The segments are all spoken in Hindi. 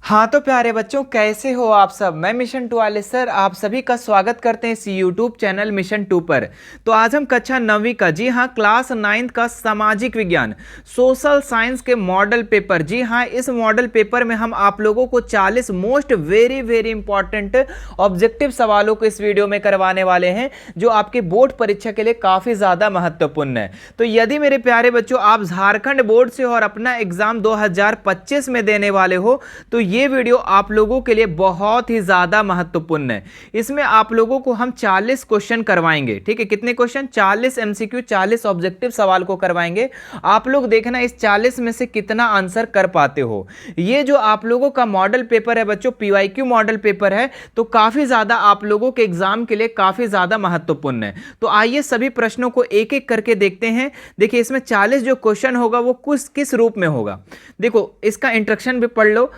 हाँ तो प्यारे बच्चों, कैसे हो आप सब। मैं मिशन 2 वाले सर आप सभी का स्वागत करते हैं इस यूट्यूब चैनल मिशन 2 पर। तो आज हम कक्षा 9वीं का, जी हाँ क्लास 9th का सामाजिक विज्ञान सोशल साइंस के मॉडल पेपर, जी हाँ इस मॉडल पेपर में हम आप लोगों को 40 most very very important objective सवालों को इस वीडियो में करवाने वाले हैं, जो आपके बोर्ड परीक्षा के लिए काफ़ी ज़्यादा महत्वपूर्ण है। तो यदि मेरे प्यारे बच्चों आप झारखंड बोर्ड से और अपना एग्जाम 2025 में देने वाले हो तो ये वीडियो आप लोगों के लिए बहुत ही ज्यादा महत्वपूर्ण है। इसमें आप लोगों को हम 40 क्वेश्चन करवाएंगे। ठीक है, कितने क्वेश्चन? 40 एमसीक्यू, 40 ऑब्जेक्टिव सवाल को करवाएंगे। आप लोग देखना इस 40 में से कितना आंसर कर पाते हो। ये जो आप लोगों का मॉडल पेपर है बच्चों, पीवाईक्यू मॉडल पेपर है, तो काफी ज्यादा आप लोगों के एग्जाम के लिए काफी ज्यादा महत्वपूर्ण है। तो आइए सभी प्रश्नों को एक एक करके देखते हैं। देखिए इसमें 40 जो क्वेश्चन होगा वो किस रूप में होगा। देखो इसका इंस्ट्रक्शन भी पढ़ लो।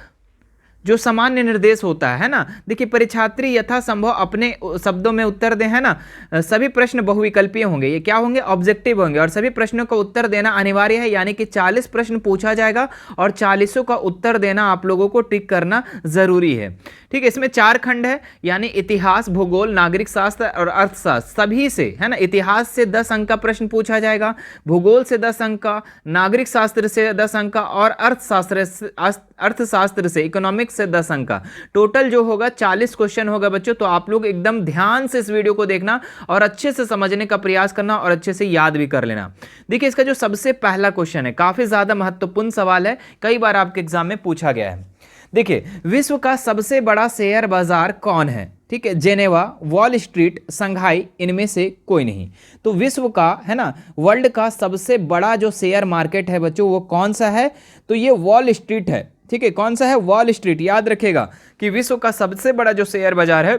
जो सामान्य निर्देश होता है ना, देखिए परीक्षार्थी यथासंभव अपने शब्दों में उत्तर दें, है ना। सभी प्रश्न बहुविकल्पीय होंगे, ये क्या होंगे? ऑब्जेक्टिव होंगे, और सभी प्रश्नों का उत्तर देना अनिवार्य है। यानी कि 40 प्रश्न पूछा जाएगा और 40 का उत्तर देना आप लोगों को टिक करना जरूरी है। ठीक है, इसमें 4 खंड है, यानी इतिहास, भूगोल, नागरिक शास्त्र और अर्थशास्त्र, सभी से, है ना। इतिहास से 10 अंक का प्रश्न पूछा जाएगा, भूगोल से 10 अंक का, नागरिक शास्त्र से 10 अंक का और अर्थशास्त्र से, इकोनॉमिक्स से 10 अंक का। टोटल जो होगा 40 क्वेश्चन होगा बच्चों। तो आप लोग एकदम ध्यान से इस वीडियो को देखना और अच्छे से समझने का प्रयास करना और अच्छे से याद भी कर लेना। देखिए इसका जो सबसे पहला क्वेश्चन है, काफी ज्यादा महत्वपूर्ण सवाल है, कई बार आपके एग्जाम में पूछा गया है। देखिए विश्व का सबसे बड़ा शेयर बाजार कौन है? ठीक है, जेनेवा, वॉल स्ट्रीट, संघाई, इनमें से कोई नहीं। तो विश्व का, है ना, वर्ल्ड का सबसे बड़ा जो शेयर मार्केट है बच्चों वो कौन सा है? तो ये वॉल स्ट्रीट है। ठीक है, कौन सा है? Wall street. याद रखेगा कि विश्व का सबसे बड़ा जो शेयर बाजार है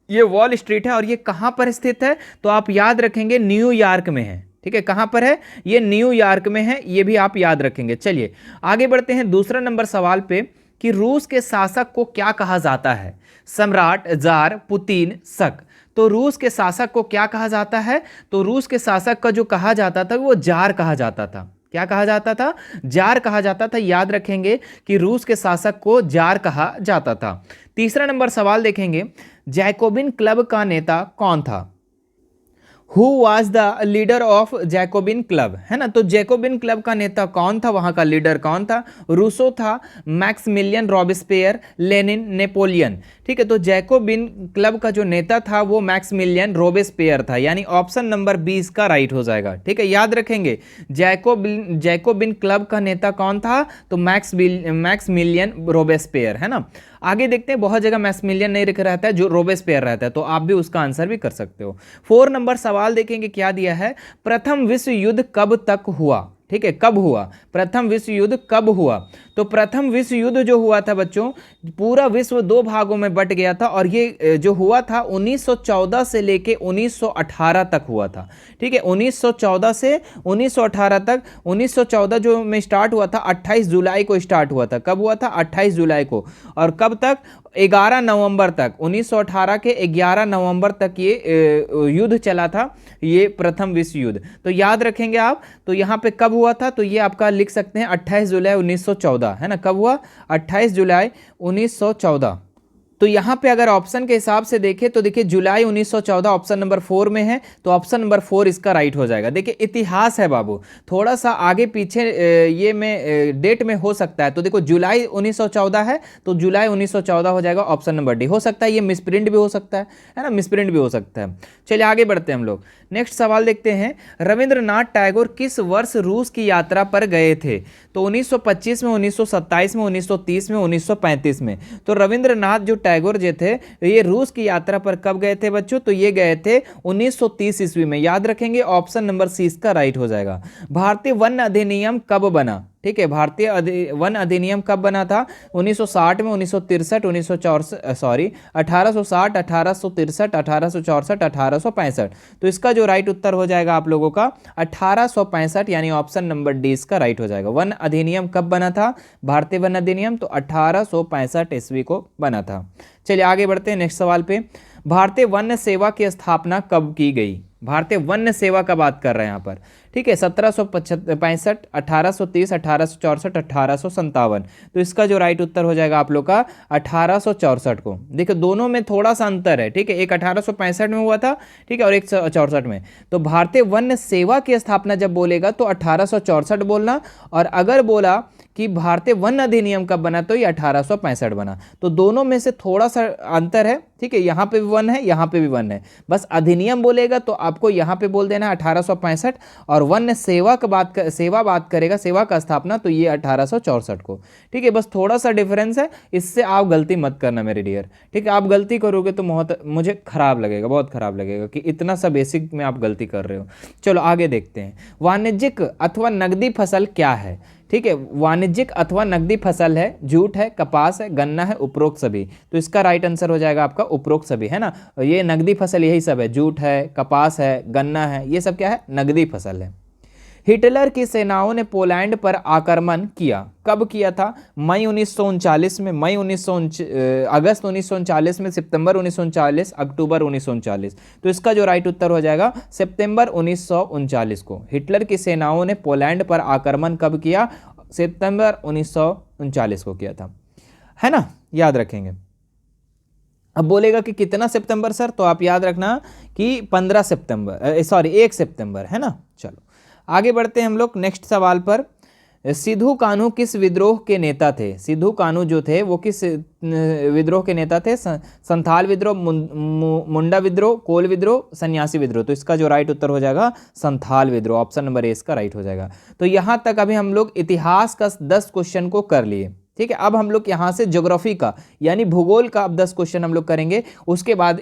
ये वॉल स्ट्रीट है। और ये कहां पर स्थित है? तो आप याद रखेंगे न्यूयॉर्क में है। ठीक है, कहां पर है? ये न्यूयॉर्क में है, ये भी आप याद रखेंगे। चलिए आगे बढ़ते हैं दूसरा नंबर सवाल पे, कि रूस के शासक को क्या कहा जाता है? सम्राट, जार, पुतिन, शक। तो रूस के शासक को क्या कहा जाता है? तो रूस के शासक का जो कहा जाता था वो जार कहा जाता था। क्या कहा जाता था? जार कहा जाता था। याद रखेंगे कि रूस के शासक को जार कहा जाता था। तीसरा नंबर सवाल देखेंगे, जैकोबिन क्लब का नेता कौन था? Who was the leader of Jacobin club, है ना। तो जैकोबिन क्लब का नेता कौन था, वहां का लीडर कौन था? रूसो था, मैक्सिमिलियन रॉबेस्पियर, लेनिन, नेपोलियन। ठीक है, तो जैकोबिन क्लब का जो नेता था वो मैक्सिमिलियन रॉबेस्पियर था, यानी ऑप्शन नंबर 20 का राइट हो जाएगा। ठीक है, याद रखेंगे जैकोबिन क्लब का नेता कौन था? तो मैक्सिमिलियन रॉबेस्पियर, है ना। आगे देखते हैं, बहुत जगह मैक्सिमिलियन नहीं लिखा रहता है, जो रॉबेस्पियर रहता है, तो आप भी उसका आंसर भी कर सकते हो। 4 नंबर सवाल देखेंगे क्या दिया है, प्रथम विश्व युद्ध कब तक हुआ? ठीक है, कब हुआ? प्रथम विश्व युद्ध कब हुआ? तो प्रथम विश्व युद्ध जो हुआ था बच्चों, पूरा विश्व 2 भागों में बट गया था, और ये जो हुआ था 1914 से लेके 1918 तक हुआ था। ठीक है, 1914 से 1918 तक। 1914 जो में स्टार्ट हुआ था, 28 जुलाई को स्टार्ट हुआ था। कब हुआ था? 28 जुलाई को। और कब तक? 11 नवंबर तक। 1918 के 11 नवंबर तक ये युद्ध चला था, ये प्रथम विश्व युद्ध। तो याद रखेंगे आप। तो यहाँ पे कब हुआ था? तो ये आपका लिख सकते हैं 28 जुलाई 1914, है ना। कब हुआ? 28 जुलाई 1914। तो यहाँ पे अगर ऑप्शन के हिसाब से देखें तो देखिए जुलाई 1914 ऑप्शन नंबर 4 में है, तो ऑप्शन नंबर 4 इसका राइट हो जाएगा। देखिए इतिहास है बाबू, थोड़ा सा आगे पीछे ये में डेट में हो सकता है। तो देखो जुलाई 1914 है, तो जुलाई 1914 हो जाएगा ऑप्शन नंबर डी। हो सकता है ये मिसप्रिंट भी हो सकता है ना, मिसप्रिंट भी हो सकता है। चलिए आगे बढ़ते हैं हम लोग। नेक्स्ट सवाल देखते हैं, रविंद्रनाथ टैगोर किस वर्ष रूस की यात्रा पर गए थे? तो 1925 में, 1927 में, 1930 में, 1935 में। तो रविंद्रनाथ जो टैगोर जो थे ये रूस की यात्रा पर कब गए थे बच्चों? तो ये गए थे 1930 ईस्वी में। याद रखेंगे ऑप्शन नंबर सी इसका राइट हो जाएगा। भारतीय वन अधिनियम कब बना? ठीक है, भारतीय वन अधिनियम कब बना था? 1960 में, 1963, 1860, 1863, 1864, 1865। तो इसका जो राइट उत्तर हो जाएगा आप लोगों का 1865, यानी ऑप्शन नंबर डी इसका राइट हो जाएगा। वन अधिनियम कब बना था? भारतीय वन अधिनियम तो 1865 ईस्वी को बना था। चलिए आगे बढ़ते हैं नेक्स्ट सवाल पे, भारतीय वन सेवा की स्थापना कब की गई? भारतीय वन्य सेवा का बात कर रहे हैं यहाँ पर, ठीक है। 1765, 1830, 1864, 1857। तो इसका जो राइट उत्तर हो जाएगा आप लोग का 1864 को। देखो दोनों में थोड़ा सा अंतर है, ठीक है, एक 1865 में हुआ था, ठीक है, और एक 64 में। तो भारतीय वन्य सेवा की स्थापना जब बोलेगा तो 1864 बोलना, और अगर बोला कि भारतीय वन अधिनियम कब बना तो ये 1865 बना। तो दोनों में से थोड़ा सा अंतर है, ठीक है, यहाँ पे भी वन है, यहाँ पे भी वन है। बस अधिनियम बोलेगा तो आपको यहाँ पे बोल देना 1865, और वन्य सेवा का बात करेगा, सेवा का स्थापना, तो ये 1864 को, ठीक है। बस थोड़ा सा डिफरेंस है, इससे आप गलती मत करना मेरे डियर, ठीक है। आप गलती करोगे तो मुझे खराब लगेगा, बहुत खराब लगेगा कि इतना सा बेसिक में आप गलती कर रहे हो। चलो आगे देखते हैं। वाणिज्यिक अथवा नगदी फसल क्या है, ठीक है। वाणिज्यिक अथवा नगदी फसल है, जूट है, कपास है, गन्ना है, उपरोक्त सभी। तो इसका राइट आंसर हो जाएगा आपका उपरोक्त सभी, है ना। ये नगदी फसल यही सब है, जूट है, कपास है, गन्ना है, ये सब क्या है, नगदी फसल है। हिटलर की सेनाओं ने पोलैंड पर आक्रमण किया, कब किया था? मई 1939 में, अगस्त 1939 में, सितंबर 1939, अक्टूबर 1939। तो इसका जो राइट उत्तर हो जाएगा सितंबर 1939 को। हिटलर की सेनाओं ने पोलैंड पर आक्रमण कब किया? सितंबर 1939 को किया था, है ना, याद रखेंगे। अब बोलेगा कि कितना सितंबर सर, तो आप याद रखना कि 1 सितंबर, है ना। चलो आगे बढ़ते हैं हम लोग नेक्स्ट सवाल पर। सिद्धू कान्हू किस विद्रोह के नेता थे? सिद्धू कान्हू जो थे वो किस विद्रोह के नेता थे? संथाल विद्रोह, मुंडा विद्रोह, कोल विद्रोह, सन्यासी विद्रोह। तो इसका जो राइट उत्तर हो जाएगा संथाल विद्रोह, ऑप्शन नंबर ए इसका राइट हो जाएगा। तो यहाँ तक अभी हम लोग इतिहास का 10 क्वेश्चन को कर लिए, ठीक है। अब हम लोग यहाँ से ज्योग्राफी का यानी भूगोल का अब 10 क्वेश्चन हम लोग करेंगे, उसके बाद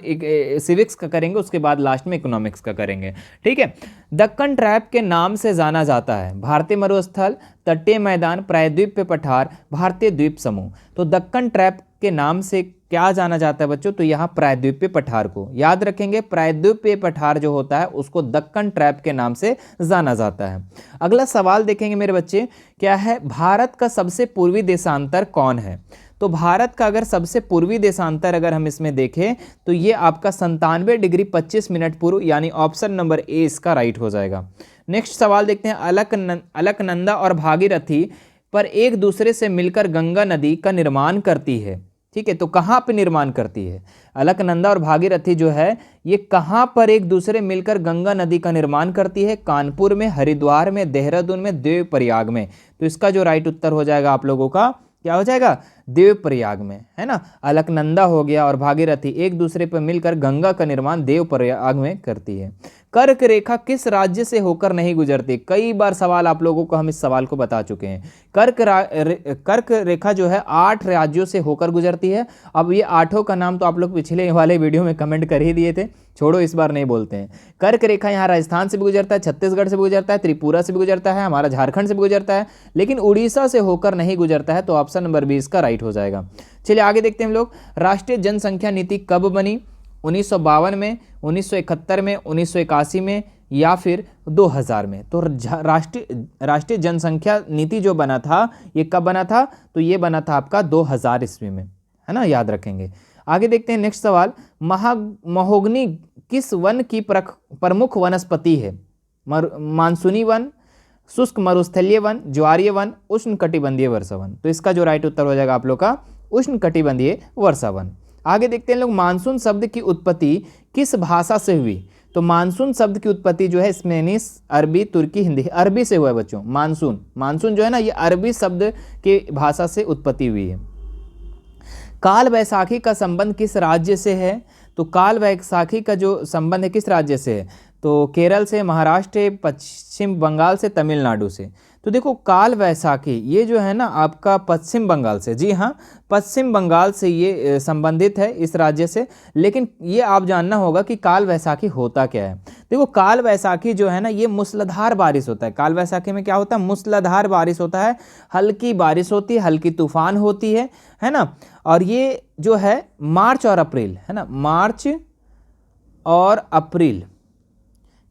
सिविक्स का करेंगे, उसके बाद लास्ट में इकोनॉमिक्स का करेंगे, ठीक है। दक्कन ट्रैप के नाम से जाना जाता है भारतीय मरुस्थल, तटीय मैदान, प्रायद्वीपीय पठार, भारतीय द्वीप समूह। तो दक्कन ट्रैप के नाम से क्या जाना जाता है बच्चों? तो यहाँ प्रायद्वीपीय पठार को याद रखेंगे। प्रायद्वीपीय पठार जो होता है उसको दक्कन ट्रैप के नाम से जाना जाता है। अगला सवाल देखेंगे मेरे बच्चे, क्या है? भारत का सबसे पूर्वी देशांतर कौन है? तो भारत का अगर सबसे पूर्वी देशांतर अगर हम इसमें देखें तो ये आपका 97 डिग्री 25 मिनट पूर्व, यानी ऑप्शन नंबर ए इसका राइट हो जाएगा। नेक्स्ट सवाल देखते हैं। अलकनंदा और भागीरथी पर एक दूसरे से मिलकर गंगा नदी का निर्माण करती है, ठीक है। तो कहाँ पे निर्माण करती है? अलकनंदा और भागीरथी जो है ये कहाँ पर एक दूसरे मिलकर गंगा नदी का निर्माण करती है? कानपुर में, हरिद्वार में, देहरादून में, देवप्रयाग में। तो इसका जो राइट उत्तर हो जाएगा आप लोगों का क्या हो जाएगा? देवप्रयाग में, है ना। अलकनंदा हो गया और भागीरथी एक दूसरे पर मिलकर गंगा का निर्माण देवप्रयाग में करती है। कर्क रेखा किस राज्य से होकर नहीं गुजरती? कई बार सवाल आप लोगों को हम इस सवाल को बता चुके हैं। कर्क रेखा जो है 8 राज्यों से होकर गुजरती है। अब ये 8 का नाम तो आप लोग पिछले वाले वीडियो में कमेंट कर ही दिए थे, छोड़ो इस बार नहीं बोलते हैं। कर्क रेखा यहाँ राजस्थान से भी गुजरता है, छत्तीसगढ़ से भी गुजरता है, त्रिपुरा से भी गुजरता है, हमारा झारखंड से भी गुजरता है, लेकिन उड़ीसा से होकर नहीं गुजरता है। तो ऑप्शन नंबर बी इसका राइट हो जाएगा। चलिए आगे देखते हैं हम लोग। राष्ट्रीय जनसंख्या नीति कब बनी? 1952 में, 1971 में, 1981 में, या फिर 2000 में। तो राष्ट्रीय जनसंख्या नीति जो बना था ये कब बना था? तो ये बना था आपका 2000 ईस्वी में, है ना, याद रखेंगे। आगे देखते हैं नेक्स्ट सवाल। महोगनी किस वन की प्रमुख वनस्पति है? मानसूनी वन, शुष्क मरुस्थलीय वन, ज्वारीय वन, उष्णकटिबंधीय वर्षा वन। तो इसका जो राइट उत्तर हो जाएगा आप लोग का उष्णकटिबंधीय वर्षा वन। आगे देखते हैं लोग, मानसून शब्द की उत्पत्ति किस भाषा से हुई? तो मानसून शब्द की उत्पत्ति जो है स्पेनिश, अरबी, तुर्की, हिंदी, अरबी से हुआ है बच्चों। मानसून जो है ना ये अरबी शब्द के भाषा से उत्पत्ति हुई है। काल वैसाखी का संबंध किस राज्य से है? तो काल वैसाखी का जो संबंध है किस राज्य से है? तो केरल से, महाराष्ट्र, पश्चिम बंगाल से, तमिलनाडु से। तो देखो काल वैसाखी ये जो है ना आपका पश्चिम बंगाल से, जी हाँ पश्चिम बंगाल से ये संबंधित है इस राज्य से। लेकिन ये आप जानना होगा कि काल वैसाखी होता क्या है। देखो काल वैसाखी जो है ना ये मूसलाधार बारिश होता है। काल वैसाखी में क्या होता है? मूसलाधार बारिश होता है, हल्की बारिश होती है, हल्की तूफान होती है ना। और ये जो है मार्च और अप्रैल, है ना, मार्च और अप्रैल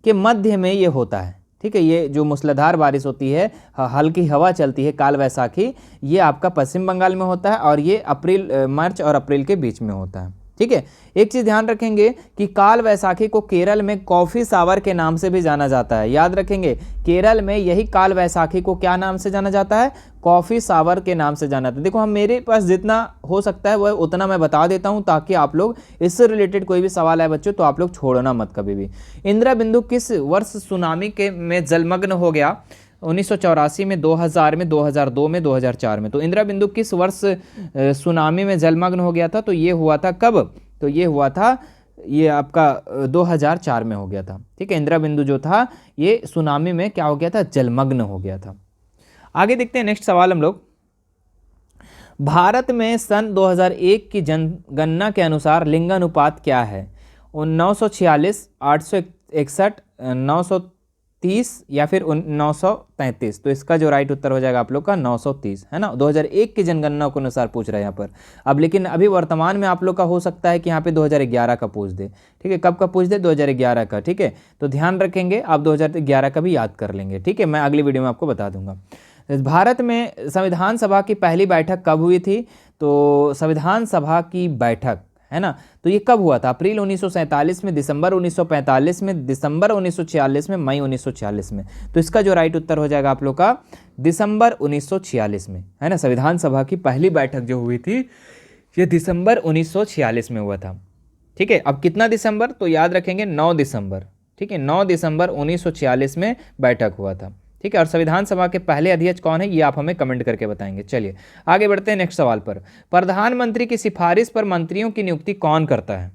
के मध्य में ये होता है, ठीक है। ये जो मूसलाधार बारिश होती है, हल्की हवा चलती है, काल वैसाखी, ये आपका पश्चिम बंगाल में होता है और ये मार्च और अप्रैल के बीच में होता है। ठीक है। एक चीज ध्यान रखेंगे कि काल वैसाखी को केरल में कॉफी सावर के नाम से भी जाना जाता है। याद रखेंगे, केरल में यही काल वैसाखी को क्या नाम से जाना जाता है? कॉफी सावर के नाम से जाना जाता है। देखो, हम मेरे पास जितना हो सकता है वह उतना मैं बता देता हूं, ताकि आप लोग इससे रिलेटेड कोई भी सवाल है बच्चों तो आप लोग छोड़ना मत कभी भी। इंदिरा बिंदु किस वर्ष सुनामी के में जलमग्न हो गया? 1984 में, 2000 में, 2002 में, 2004 में। तो इंदिरा बिंदु किस वर्ष सुनामी में जलमग्न हो गया था? तो ये हुआ था कब? तो ये हुआ था, ये आपका 2004 में हो गया था। ठीक है, इंदिरा बिंदु जो था ये सुनामी में क्या हो गया था? जलमग्न हो गया था। आगे देखते हैं नेक्स्ट सवाल हम लोग। भारत में सन 2001 की जनगणना के अनुसार लिंगानुपात क्या है? 946, 861, 930 या फिर 933। तो इसका जो राइट उत्तर हो जाएगा आप लोग का 930, है ना। 2001 की जनगणना के अनुसार पूछ रहे हैं यहाँ पर। अब लेकिन अभी वर्तमान में आप लोग का हो सकता है कि यहाँ पे 2011 का पूछ दे। ठीक है, कब का पूछ दे? 2011 का। ठीक है, तो ध्यान रखेंगे, आप 2011 का भी याद कर लेंगे। ठीक है, मैं अगली वीडियो में आपको बता दूंगा। भारत में संविधान सभा की पहली बैठक कब हुई थी? तो संविधान सभा की बैठक, है ना, तो ये कब हुआ था? अप्रैल 1947 में, दिसंबर 1945 में, दिसंबर 1946 में, मई 1946 में। तो इसका जो राइट उत्तर हो जाएगा आप लोग का दिसंबर 1946 में, है ना। संविधान सभा की पहली बैठक जो हुई थी ये दिसंबर 1946 में हुआ था। ठीक है, अब कितना दिसंबर? तो याद रखेंगे 9 दिसंबर। ठीक है, 9 दिसंबर 1946 में बैठक हुआ था। ठीक है, और संविधान सभा के पहले अध्यक्ष कौन है ये आप हमें कमेंट करके बताएंगे। चलिए आगे बढ़ते हैं नेक्स्ट सवाल पर। प्रधानमंत्री की सिफारिश पर मंत्रियों की नियुक्ति कौन करता है?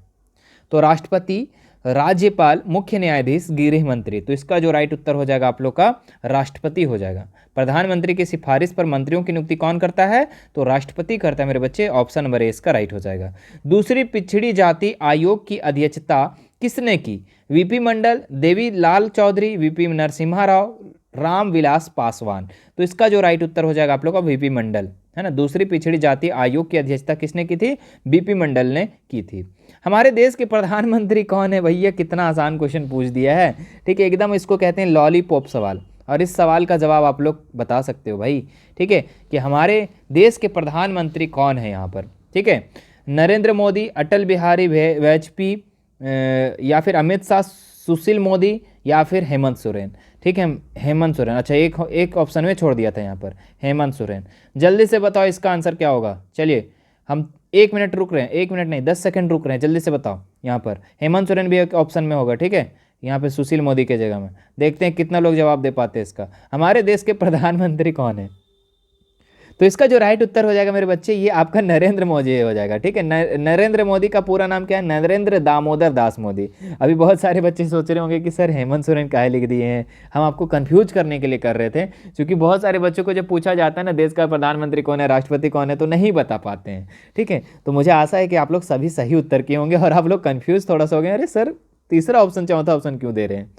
तो राष्ट्रपति, राज्यपाल, मुख्य न्यायाधीश, गृह मंत्री। तो इसका जो राइट उत्तर हो जाएगा आप लोग का राष्ट्रपति हो जाएगा। प्रधानमंत्री की सिफारिश पर मंत्रियों की नियुक्ति कौन करता है? तो राष्ट्रपति करता है मेरे बच्चे। ऑप्शन नंबर ए इसका राइट हो जाएगा। दूसरी पिछड़ी जाति आयोग की अध्यक्षता किसने की? वीपी मंडल, देवी लाल चौधरी, वीपी नरसिम्हा राव, रामविलास पासवान। तो इसका जो राइट उत्तर हो जाएगा आप लोग का वीपी मंडल, है ना। दूसरी पिछड़ी जाति आयोग की अध्यक्षता किसने की थी? बीपी मंडल ने की थी। हमारे देश के प्रधानमंत्री कौन है? भैया कितना आसान क्वेश्चन पूछ दिया है। ठीक है, एकदम इसको कहते हैं लॉलीपॉप सवाल, और इस सवाल का जवाब आप लोग बता सकते हो भाई। ठीक है, कि हमारे देश के प्रधानमंत्री कौन है यहाँ पर। ठीक है, नरेंद्र मोदी, अटल बिहारी वाजपेयी, या फिर अमित शाह, सुशील मोदी, या फिर हेमंत सोरेन। ठीक है, हेमंत सोरेन। अच्छा, एक ऑप्शन में छोड़ दिया था यहाँ पर, हेमंत सोरेन। जल्दी से बताओ इसका आंसर क्या होगा। चलिए हम 1 मिनट रुक रहे हैं, 1 मिनट नहीं 10 सेकंड रुक रहे हैं, जल्दी से बताओ। यहाँ पर हेमंत सोरेन भी एक ऑप्शन में होगा। ठीक है, यहाँ पे सुशील मोदी के जगह में। देखते हैं कितना लोग जवाब दे पाते हैं इसका। हमारे देश के प्रधानमंत्री कौन है? तो इसका जो राइट उत्तर हो जाएगा मेरे बच्चे ये आपका नरेंद्र मोदी हो जाएगा। ठीक है, नरेंद्र मोदी का पूरा नाम क्या है? नरेंद्र दामोदर दास मोदी। अभी बहुत सारे बच्चे सोच रहे होंगे कि सर हेमंत सोरेन काहे लिख दिए हैं, हम आपको कंफ्यूज करने के लिए कर रहे थे, क्योंकि बहुत सारे बच्चों को जब पूछा जाता है ना देश का प्रधानमंत्री कौन है, राष्ट्रपति कौन है, तो नहीं बता पाते हैं। ठीक है, तो मुझे आशा है कि आप लोग सभी सही उत्तर किए होंगे और आप लोग कन्फ्यूज थोड़ा सा हो गए, अरे सर तीसरा ऑप्शन चौथा ऑप्शन क्यों दे रहे हैं।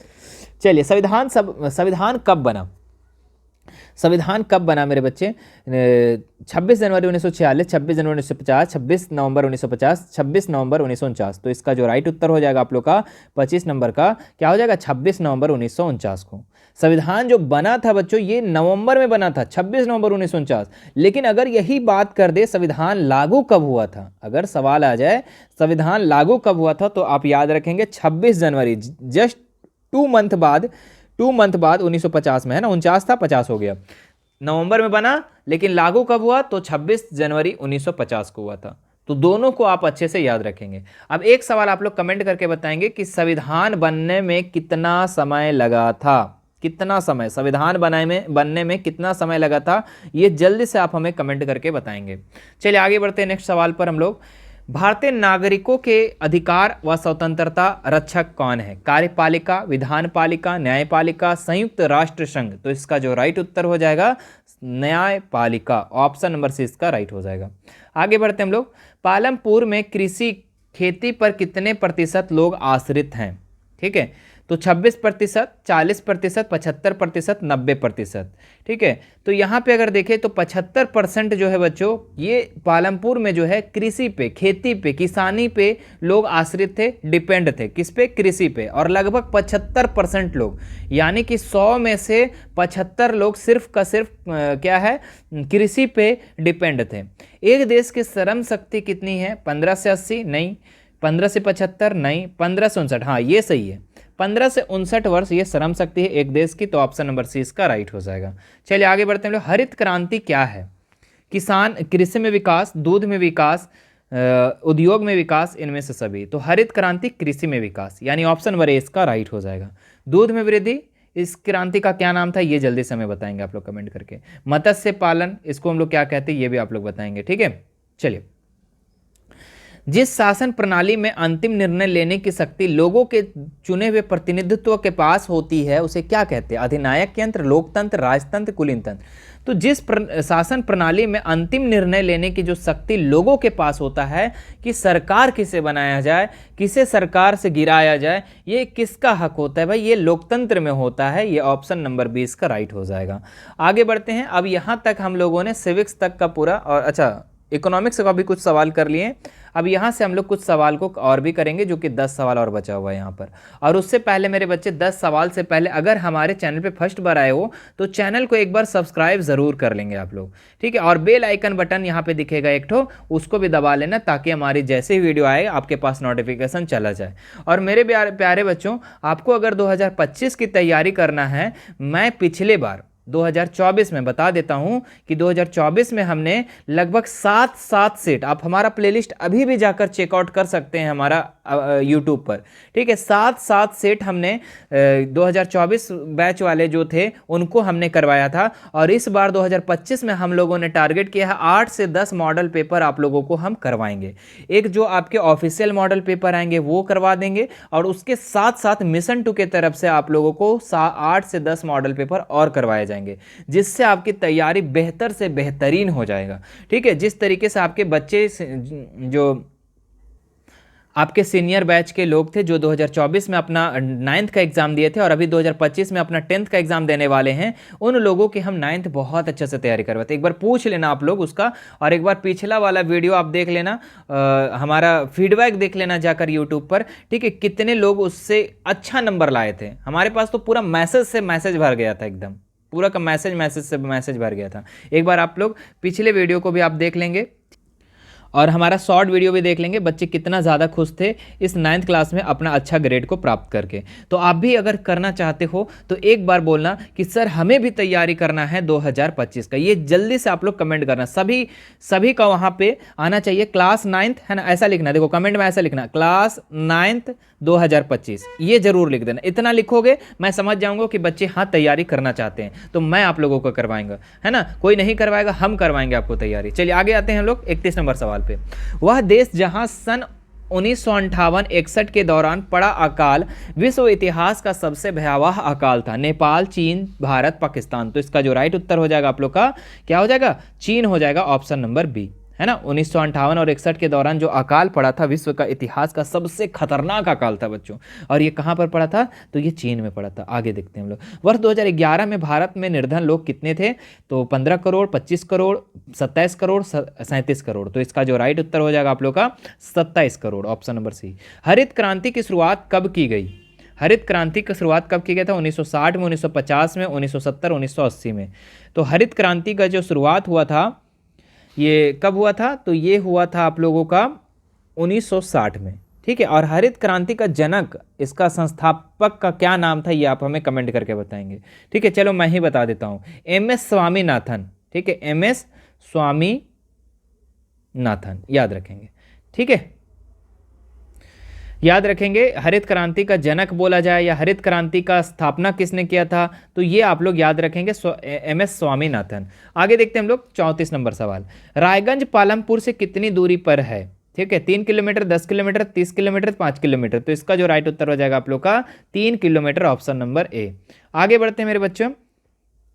चलिए, संविधान कब बना? संविधान कब बना मेरे बच्चे? 26 जनवरी 1946, 26 जनवरी 1950, 26 नवंबर 1950, 26 नवंबर 1949। तो इसका जो राइट उत्तर हो जाएगा आप लोग का 25 नंबर का क्या हो जाएगा? 26 नवंबर 1949 को। संविधान जो बना था बच्चों ये नवंबर में बना था, 26 नवंबर 1949। लेकिन अगर यही बात कर दे संविधान लागू कब हुआ था, अगर सवाल आ जाए संविधान लागू कब हुआ था, तो आप याद रखेंगे 26 जनवरी, जस्ट 2 मंथ बाद 1950 में, है ना। 49 था, 50 हो गया। नवंबर में बना लेकिन लागू कब हुआ? तो 26 जनवरी 1950 को हुआ था। तो दोनों को आप अच्छे से याद रखेंगे। अब एक सवाल आप लोग कमेंट करके बताएंगे कि संविधान बनने में कितना समय लगा था? कितना समय संविधान बनने में कितना समय लगा था, ये जल्दी से आप हमें कमेंट करके बताएंगे। चलिए आगे बढ़ते हैं नेक्स्ट सवाल पर हम लोग। भारतीय नागरिकों के अधिकार व स्वतंत्रता रक्षक कौन है? कार्यपालिका, विधानपालिका, न्यायपालिका, संयुक्त राष्ट्र संघ। तो इसका जो राइट उत्तर हो जाएगा न्यायपालिका। ऑप्शन नंबर सी इसका राइट हो जाएगा। आगे बढ़ते हम लोग। पालमपुर में कृषि खेती पर कितने प्रतिशत लोग आश्रित हैं? ठीक है, तो 26%, 40%, 75%, 90%। ठीक है, तो यहाँ पे अगर देखें तो 75% जो है बच्चों, ये पालमपुर में जो है कृषि पे, खेती पे, किसानी पे लोग आश्रित थे, डिपेंड थे। किस पे? कृषि पे। और लगभग 75% लोग, यानी कि 100 में से 75 लोग सिर्फ का सिर्फ क्या है, कृषि पे डिपेंड थे। एक देश की श्रम शक्ति कितनी है? 15 से 80 नहीं, 15 से 75 नहीं, 15 से 59, हाँ ये सही है, 15 से 59 वर्ष ये श्रम शक्ति है एक देश की। तो ऑप्शन नंबर सी इसका राइट हो जाएगा। चलिए आगे बढ़ते हैं। हरित क्रांति क्या है? किसान, कृषि में विकास, दूध में विकास, उद्योग में विकास, इनमें से सभी। तो हरित क्रांति कृषि में विकास, यानी ऑप्शन नंबर ए इसका राइट हो जाएगा। दूध में वृद्धि, इस क्रांति का क्या नाम था ये जल्दी से हमें बताएंगे आप लोग कमेंट करके। मत्स्य पालन, इसको हम लोग क्या कहते हैं ये भी आप लोग बताएंगे। ठीक है, चलिए। जिस शासन प्रणाली में अंतिम निर्णय लेने की शक्ति लोगों के चुने हुए प्रतिनिधित्व के पास होती है उसे क्या कहते हैं? अधिनायक यंत्र, लोकतंत्र, राजतंत्र, कुलीन तंत्र। तो जिस शासन प्रणाली में अंतिम निर्णय लेने की जो शक्ति लोगों के पास होता है कि सरकार किसे बनाया जाए, किसे सरकार से गिराया जाए, ये किसका हक होता है भाई? ये लोकतंत्र में होता है। ये ऑप्शन नंबर 20 का राइट हो जाएगा। आगे बढ़ते हैं। अब यहाँ तक हम लोगों ने सिविक्स तक का पूरा, और अच्छा इकोनॉमिक्स का भी कुछ सवाल कर लिए। अब यहाँ से हम लोग कुछ सवाल को और भी करेंगे, जो कि 10 सवाल और बचा हुआ है यहाँ पर। और उससे पहले मेरे बच्चे 10 सवाल से पहले अगर हमारे चैनल पे फर्स्ट बार आए हो तो चैनल को एक बार सब्सक्राइब ज़रूर कर लेंगे आप लोग। ठीक है, और बेल आइकन बटन यहाँ पे दिखेगा एक ठो, उसको भी दबा लेना ताकि हमारी जैसे ही वीडियो आए आपके पास नोटिफिकेशन चला जाए। और मेरे प्यारे बच्चों, आपको अगर 2025 की तैयारी करना है, मैं पिछले बार 2024 में बता देता हूं कि 2024 में हमने लगभग 7 सेट, आप हमारा प्लेलिस्ट अभी भी जाकर चेकआउट कर सकते हैं हमारा यूट्यूब पर। ठीक है, 7 सेट हमने 2024 बैच वाले जो थे उनको हमने करवाया था। और इस बार 2025 में हम लोगों ने टारगेट किया है 8 से 10 मॉडल पेपर आप लोगों को हम करवाएंगे। एक जो आपके ऑफिशियल मॉडल पेपर आएंगे वो करवा देंगे, और उसके साथ साथ मिशन 2 के तरफ से आप लोगों को 8 से 10 मॉडल पेपर और करवाए जाएंगे, जिससे आपकी तैयारी बेहतर से बेहतरीन हो जाएगा। ठीक है, जिस तरीके से आपके बच्चे जो आपके सीनियर बैच के लोग थे जो 2024 में अपना 9th का एग्जाम दिए थे और अभी 2025 में अपना 10th का एग्जाम देने वाले हैं, उन लोगों की हम 9th बहुत अच्छे से तैयारी करवाते। एक बार पूछ लेना आप लोग उसका, और एक बार पिछला वाला वीडियो आप देख लेना, हमारा फीडबैक देख लेना जाकर यूट्यूब पर। ठीक है, कितने लोग उससे अच्छा नंबर लाए थे। हमारे पास तो पूरा मैसेज से मैसेज भर गया था, एकदम पूरा का मैसेज से मैसेज भर गया था। एक बार आप लोग पिछले वीडियो को भी आप देख लेंगे और हमारा शॉर्ट वीडियो भी देख लेंगे, बच्चे कितना ज़्यादा खुश थे इस 9th क्लास में अपना अच्छा ग्रेड को प्राप्त करके। तो आप भी अगर करना चाहते हो तो एक बार बोलना कि सर हमें भी तैयारी करना है 2025 का। ये जल्दी से आप लोग कमेंट करना, सभी का वहाँ पे आना चाहिए। क्लास 9th है ना, ऐसा लिखना, देखो कमेंट में ऐसा लिखना, क्लास 9th 2025, ये जरूर लिख देना। इतना लिखोगे मैं समझ जाऊंगा कि बच्चे हाँ तैयारी करना चाहते हैं, तो मैं आप लोगों को करवाएंगा, है ना। कोई नहीं करवाएगा, हम करवाएंगे आपको तैयारी। चलिए आगे आते हैं हम लोग 31 नंबर सवाल पे। वह देश जहां सन 1958-61 के दौरान पड़ा अकाल विश्व इतिहास का सबसे भयावह अकाल था। नेपाल, चीन, भारत, पाकिस्तान। तो इसका जो राइट उत्तर हो जाएगा आप लोग का क्या हो जाएगा? चीन हो जाएगा, ऑप्शन नंबर बी, है ना। 1958 और 61 के दौरान जो अकाल पड़ा था विश्व का इतिहास का सबसे खतरनाक अकाल था बच्चों, और ये कहाँ पर पड़ा था? तो ये चीन में पड़ा था। आगे देखते हैं हम लोग। वर्ष 2011 में भारत में निर्धन लोग कितने थे? तो 15 करोड़, 25 करोड़, 27 करोड़, 37 करोड़। तो इसका जो राइट उत्तर हो जाएगा आप लोग का 27 करोड़, ऑप्शन नंबर सी। हरित क्रांति की शुरुआत कब की गई? हरित क्रांति की शुरुआत कब की गई था? 1960 में, 1950 में, 1970, 1980 में। तो हरित क्रांति का जो शुरुआत हुआ था ये कब हुआ था? तो ये हुआ था आप लोगों का 1960 में। ठीक है, और हरित क्रांति का जनक, इसका संस्थापक का क्या नाम था ये आप हमें कमेंट करके बताएंगे। ठीक है, चलो मैं ही बता देता हूँ, MS स्वामीनाथन। ठीक है, MS स्वामीनाथन, याद रखेंगे। ठीक है, याद रखेंगे। हरित क्रांति का जनक बोला जाए या हरित क्रांति का स्थापना किसने किया था, तो ये आप लोग याद रखेंगे, MS स्वामीनाथन। आगे देखते हैं हम लोग 34 नंबर सवाल। रायगंज पालमपुर से कितनी दूरी पर है? ठीक है, 3 किलोमीटर, 10 किलोमीटर, 30 किलोमीटर, 5 किलोमीटर। तो इसका जो राइट उत्तर हो जाएगा आप लोग का 3 किलोमीटर, ऑप्शन नंबर ए। आगे बढ़ते हैं मेरे बच्चों।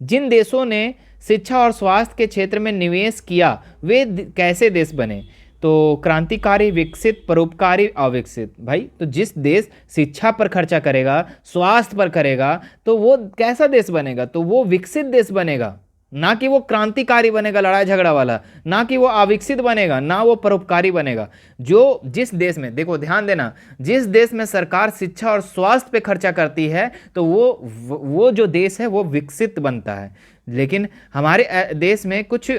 जिन देशों ने शिक्षा और स्वास्थ्य के क्षेत्र में निवेश किया वे कैसे देश बने? तो क्रांतिकारी, विकसित, परोपकारी, अविकसित। भाई तो जिस देश शिक्षा पर खर्चा करेगा, स्वास्थ्य पर करेगा, तो वो कैसा देश बनेगा? तो वो विकसित देश बनेगा, ना कि वो क्रांतिकारी बनेगा लड़ाई झगड़ा वाला, ना कि वो अविकसित बनेगा, ना वो परोपकारी बनेगा। जो जिस देश में, देखो ध्यान देना, जिस देश में सरकार शिक्षा और स्वास्थ्य पे खर्चा करती है तो वो जो देश है वो विकसित बनता है। लेकिन हमारे देश में कुछ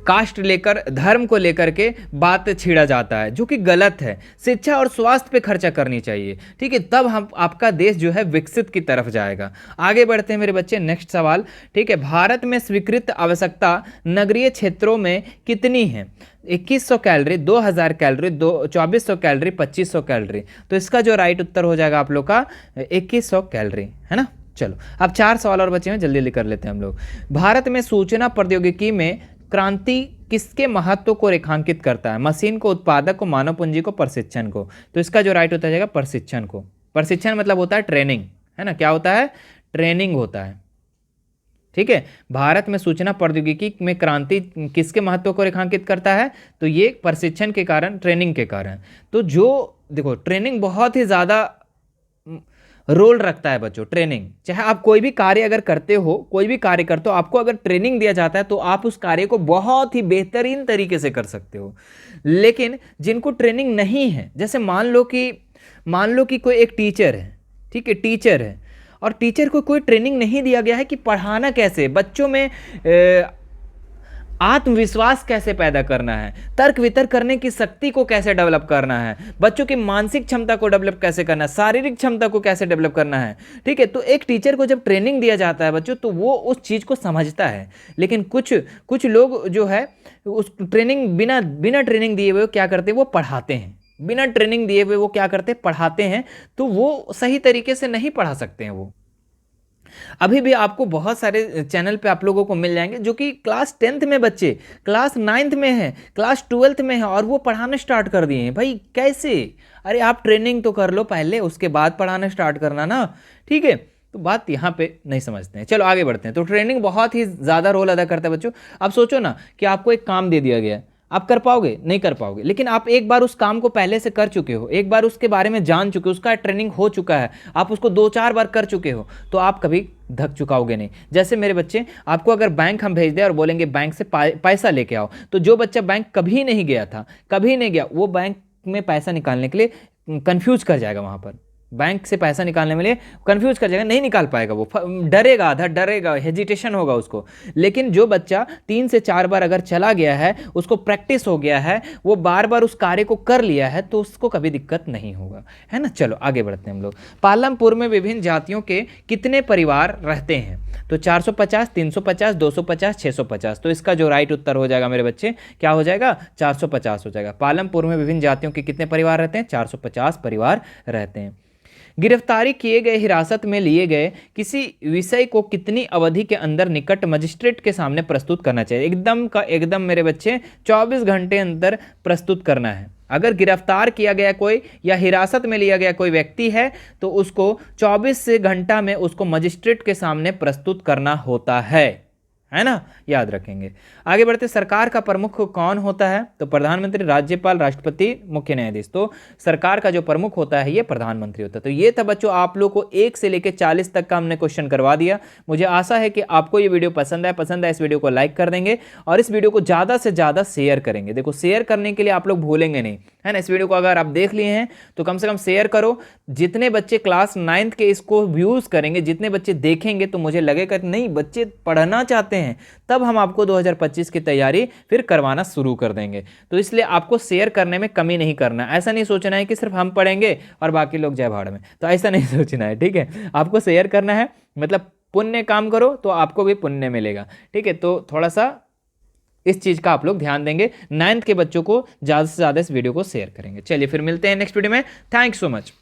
कास्ट लेकर, धर्म को लेकर के बात छेड़ा जाता है, जो कि गलत है। शिक्षा और स्वास्थ्य पे खर्चा करनी चाहिए, ठीक है, तब हम आपका देश जो है विकसित की तरफ जाएगा। आगे बढ़ते हैं मेरे बच्चे, नेक्स्ट सवाल, ठीक है। भारत में स्वीकृत आवश्यकता नगरीय क्षेत्रों में कितनी है? 2100 कैलोरी, 2000 कैलोरी, 2400 कैलोरी, 2500 कैलोरी। तो इसका जो राइट उत्तर हो जाएगा आप लोग का 2100 कैलोरी, है ना। चलो अब 4 सवाल और बचे हैं, जल्दी जल्दी कर लेते हैं हम लोग। भारत में सूचना प्रौद्योगिकी में क्रांति किसके महत्व को रेखांकित करता है? मशीन को, उत्पादक को, मानव पूंजी को, प्रशिक्षण को। तो इसका जो राइट होता जाएगा प्रशिक्षण को। प्रशिक्षण मतलब होता है ट्रेनिंग, है ना। क्या होता है? ट्रेनिंग होता है, ठीक है। भारत में सूचना प्रौद्योगिकी में क्रांति किसके महत्व को रेखांकित करता है? तो ये प्रशिक्षण के कारण, ट्रेनिंग के कारण। तो जो देखो ट्रेनिंग बहुत ही ज़्यादा रोल रखता है बच्चों। ट्रेनिंग, चाहे आप कोई भी कार्य अगर करते हो, कोई भी कार्य करते हो, आपको अगर ट्रेनिंग दिया जाता है तो आप उस कार्य को बहुत ही बेहतरीन तरीके से कर सकते हो। लेकिन जिनको ट्रेनिंग नहीं है, जैसे मान लो कि कोई एक टीचर है, ठीक है, टीचर है, और टीचर को कोई ट्रेनिंग नहीं दिया गया है कि पढ़ाना कैसे, बच्चों में आत्मविश्वास कैसे पैदा करना है, तर्क वितर्क करने की शक्ति को कैसे डेवलप करना है, बच्चों की मानसिक क्षमता को डेवलप कैसे करना है, शारीरिक क्षमता को कैसे डेवलप करना है, ठीक है। तो एक टीचर को जब ट्रेनिंग दिया जाता है बच्चों, तो वो उस चीज़ को समझता है। लेकिन कुछ लोग जो है उस ट्रेनिंग बिना ट्रेनिंग दिए हुए क्या करते हैं? वो पढ़ाते हैं। बिना ट्रेनिंग दिए हुए वो क्या करते हैं? पढ़ाते हैं। तो वो सही तरीके से नहीं पढ़ा सकते हैं। वो अभी भी आपको बहुत सारे चैनल पे आप लोगों को मिल जाएंगे जो कि क्लास 10th में बच्चे, क्लास 9th में है, क्लास 12th में है, और वो पढ़ाना स्टार्ट कर दिए हैं। भाई कैसे? अरे आप ट्रेनिंग तो कर लो पहले, उसके बाद पढ़ाना स्टार्ट करना ना, ठीक है। तो बात यहाँ पे नहीं समझते हैं। चलो आगे बढ़ते हैं। तो ट्रेनिंग बहुत ही ज़्यादा रोल अदा करता है बच्चों। अब सोचो ना कि आपको एक काम दे दिया गया है, आप कर पाओगे? नहीं कर पाओगे। लेकिन आप एक बार उस काम को पहले से कर चुके हो, एक बार उसके बारे में जान चुके हो, उसका ट्रेनिंग हो चुका है, आप उसको 2-4 बार कर चुके हो, तो आप कभी धक चुकाओगे नहीं। जैसे मेरे बच्चे, आपको अगर बैंक हम भेज दें और बोलेंगे बैंक से पैसा लेके आओ, तो जो बच्चा बैंक कभी नहीं गया था, कभी नहीं गया, वो बैंक में पैसा निकालने के लिए कंफ्यूज कर जाएगा। वहाँ पर बैंक से पैसा निकालने में लिए कंफ्यूज कर जाएगा, नहीं निकाल पाएगा, वो डरेगा, आधा डरेगा, हेजिटेशन होगा उसको। लेकिन जो बच्चा 3 से 4 बार अगर चला गया है, उसको प्रैक्टिस हो गया है, वो बार बार उस कार्य को कर लिया है, तो उसको कभी दिक्कत नहीं होगा, है ना। चलो आगे बढ़ते हैं हम लोग। पालमपुर में विभिन्न जातियों के कितने परिवार रहते हैं? तो 450, 350, 250, 650। तो इसका जो राइट उत्तर हो जाएगा मेरे बच्चे, क्या हो जाएगा? 450 हो जाएगा। पालमपुर में विभिन्न जातियों के कितने परिवार रहते हैं? 450 परिवार रहते हैं। गिरफ्तारी किए गए, हिरासत में लिए गए किसी विषय को कितनी अवधि के अंदर निकट मजिस्ट्रेट के सामने प्रस्तुत करना चाहिए? एकदम मेरे बच्चे 24 घंटे अंदर प्रस्तुत करना है। अगर गिरफ्तार किया गया कोई या हिरासत में लिया गया कोई व्यक्ति है, तो उसको 24 घंटा में उसको मजिस्ट्रेट के सामने प्रस्तुत करना होता है ना, याद रखेंगे। आगे बढ़ते, सरकार का प्रमुख कौन होता है? तो प्रधानमंत्री, राज्यपाल, राष्ट्रपति, मुख्य न्यायाधीश। तो सरकार का जो प्रमुख होता है ये प्रधानमंत्री होता है। तो ये था बच्चों आप लोग को 1 से लेकर 40 तक का हमने क्वेश्चन करवा दिया। मुझे आशा है कि आपको ये वीडियो पसंद आए इस वीडियो को लाइक कर देंगे और इस वीडियो को ज़्यादा से ज़्यादा शेयर करेंगे। देखो शेयर करने के लिए आप लोग भूलेंगे नहीं, है ना। इस वीडियो को अगर आप देख लिए हैं तो कम से कम शेयर करो। जितने बच्चे क्लास 9th के इसको व्यूज़ करेंगे, जितने बच्चे देखेंगे, तो मुझे लगेगा कि नहीं बच्चे पढ़ना चाहते हैं, तब हम आपको 2025 की तैयारी फिर करवाना शुरू कर देंगे। तो इसलिए आपको शेयर करने में कमी नहीं करना। ऐसा नहीं सोचना है कि सिर्फ हम पढ़ेंगे और बाकी लोग जय भाड़ में, तो ऐसा नहीं सोचना है, ठीक है। आपको शेयर करना है, मतलब पुण्य काम करो तो आपको भी पुण्य मिलेगा, ठीक है। तो थोड़ा सा इस चीज़ का आप लोग ध्यान देंगे। 9th के बच्चों को ज़्यादा से ज़्यादा इस वीडियो को शेयर करेंगे। चलिए फिर मिलते हैं नेक्स्ट वीडियो में। Thanks so much.